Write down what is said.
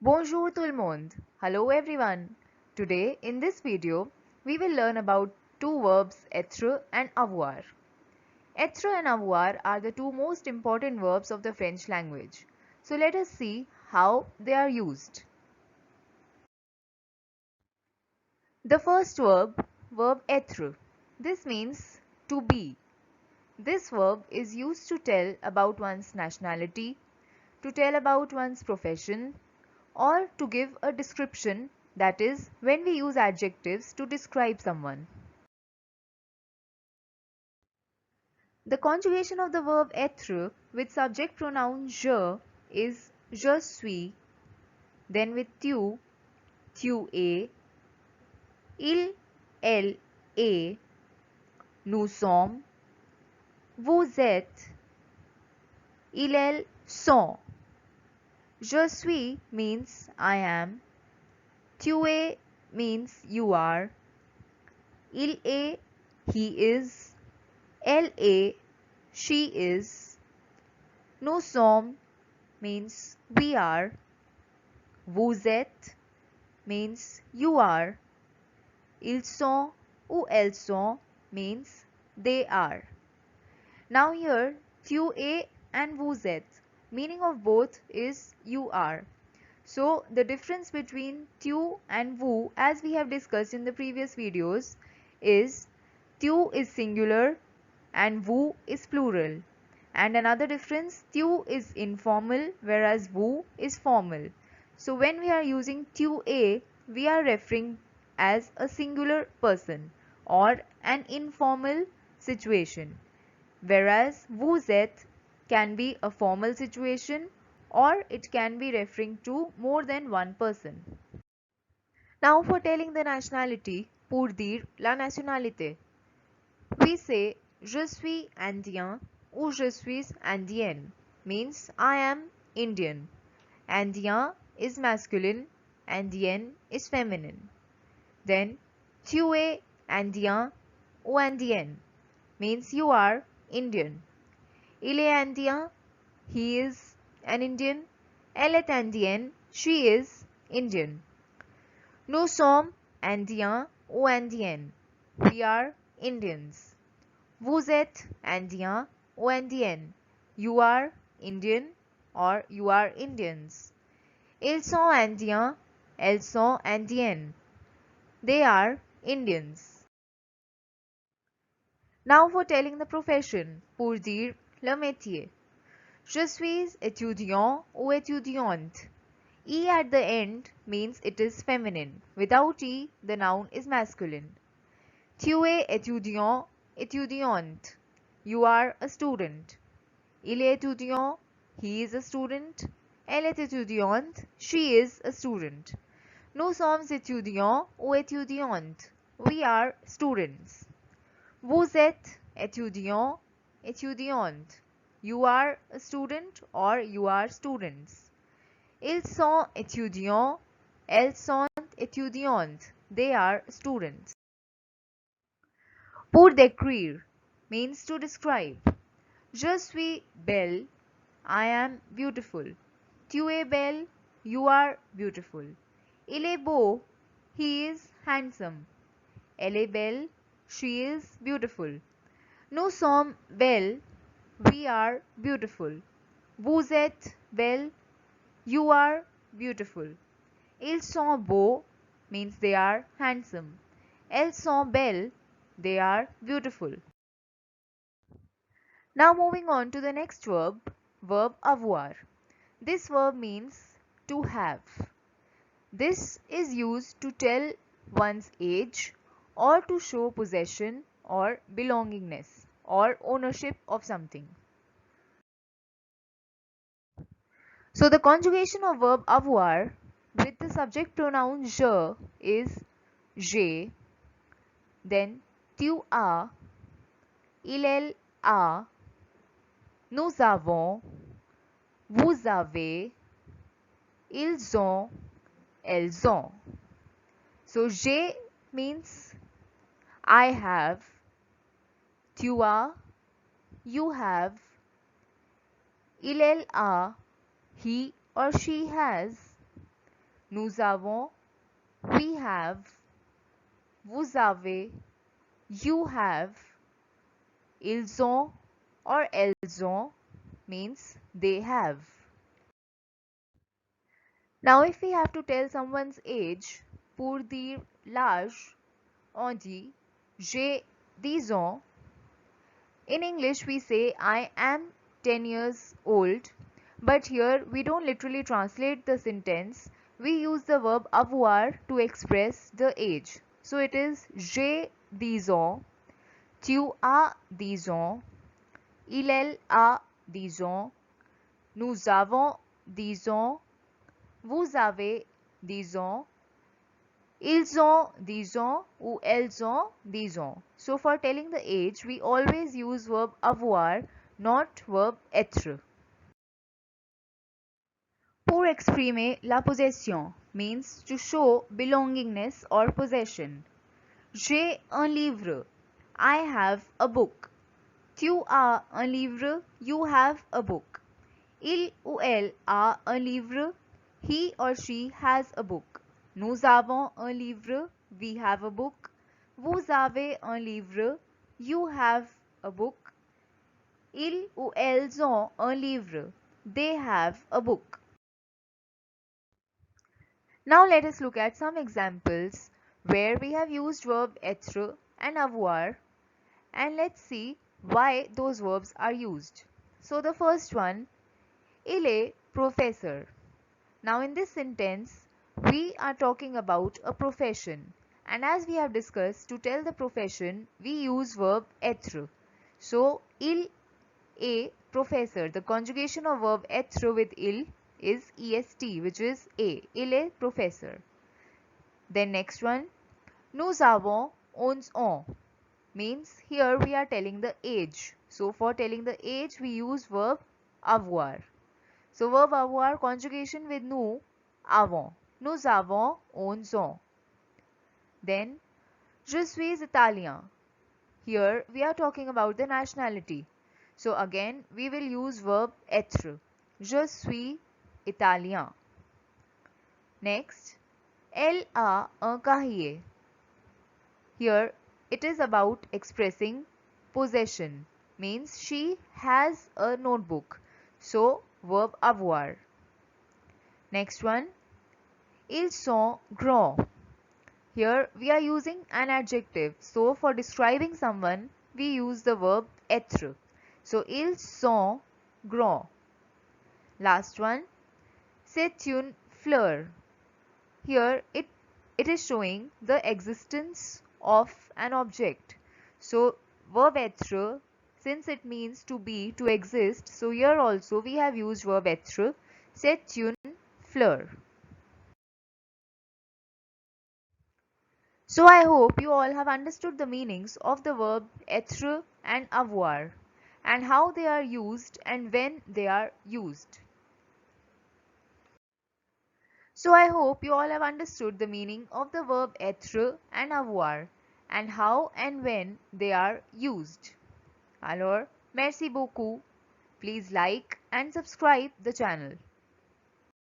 Bonjour tout le monde. Hello everyone. Today in this video we will learn about two verbs être and avoir. Être and avoir are the two most important verbs of the French language. So let us see how they are used. The first verb être. This means to be. This verb is used to tell about one's nationality, to tell about one's profession, or to give a description, that is, when we use adjectives to describe someone. The conjugation of the verb être with subject pronoun je is je suis, then with tu es, il, elle, est, nous sommes, vous êtes, il, elle, sont. Je suis means I am, tu es means you are, il est he is, elle est she is, nous sommes means we are, vous êtes means you are, ils sont ou elles sont means they are. Now here tu es and vous êtes, meaning of both is you are. So the difference between tu and vous, as we have discussed in the previous videos, is tu is singular and vous is plural. And another difference, tu is informal whereas vous is formal. So when we are using tu es, we are referring as a singular person or an informal situation, whereas vous êtes can be a formal situation or it can be referring to more than one person. Now for telling the nationality, pour dire la nationalité, we say je suis indien ou je suis indienne, means I am Indian. Indien is masculine, indienne is feminine. Then tu es indien ou indienne means you are Indian. Il est indien, he is an Indian. Elle est indienne, she is Indian. Nous sommes indiens ou indiennes, we are Indians. Vous êtes indien ou indienne, you are Indian or you are Indians. Ils sont indiens, elles sont indiennes, they are Indians. Now for telling the profession, pour dire le métier. Je suis étudiant ou étudiante. E at the end means it is feminine. Without E, the noun is masculine. Tu es étudiant, étudiante. You are a student. Il est étudiant, he is a student. Elle est étudiante, she is a student. Nous sommes étudiants ou étudiantes. We are students. Vous êtes étudiant, étudiante. You are a student or you are students. Ils sont étudiants, elles sont étudiantes. They are students. Pour décrire means to describe. Je suis belle, I am beautiful. Tu es belle, you are beautiful. Il est beau, he is handsome. Elle est belle, she is beautiful. Nous sommes belles, we are beautiful. Vous êtes belle, you are beautiful. Ils sont beaux means they are handsome. Elles sont belles, they are beautiful. Now moving on to the next verb avoir. This verb means to have. This is used to tell one's age or to show possession or belongingness or ownership of something. So the conjugation of verb avoir with the subject pronoun je is j'ai, then tu as, il, elle a, nous avons, vous avez, ils ont, elles ont. So j'ai means I have, tu as, you have, il, elle a, he or she has, nous avons, we have, vous avez, you have, ils ont or elles ont means they have. Now if we have to tell someone's age, pour dire l'âge, on dit j'ai 10 ans. In English we say I am 10 years old, but here we don't literally translate the sentence. We use the verb avoir to express the age. So it is j'ai 10 ans, tu as 10 ans, elle a 10 ans, nous avons 10 ans, vous avez 10 ans, ils ont 10 ans ou elles ont 10 ans. So for telling the age, we always use verb avoir, not verb être. Pour exprimer la possession means to show belongingness or possession. J'ai un livre. I have a book. Tu as un livre. You have a book. Il ou elle a un livre. He or she has a book. Nous avons un livre. We have a book. Vous avez un livre. You have a book. Ils ou elles ont un livre. They have a book. Now let us look at some examples where we have used verb être and avoir, and let's see why those verbs are used. So the first one, il est professeur. Now in this sentence, we are talking about a profession, and as we have discussed, to tell the profession, we use verb être. So il est professeur. The conjugation of verb être with il is est, which is a. Il est professeur. Then next one, nous avons 11 ans means here we are telling the age. So for telling the age, we use verb avoir. So verb avoir conjugation with nous, avons. Nous avons 11 ans. Then je suis italien. Here we are talking about the nationality. So again we will use verb être. Je suis italien. Next, elle a un cahier. Here it is about expressing possession, means she has a notebook. So verb avoir. Next one, ils sont grands. Here we are using an adjective. So for describing someone, we use the verb être. So ils sont grands. Last one, c'est une fleur. Here it is showing the existence of an object. So verb être, since it means to be, to exist, so here also we have used verb être. C'est une fleur. So I hope you all have understood the meanings of the verb être and avoir, and how they are used and when they are used. So I hope you all have understood the meaning of the verb être and avoir, and how and when they are used. Alors, merci beaucoup. Please like and subscribe the channel.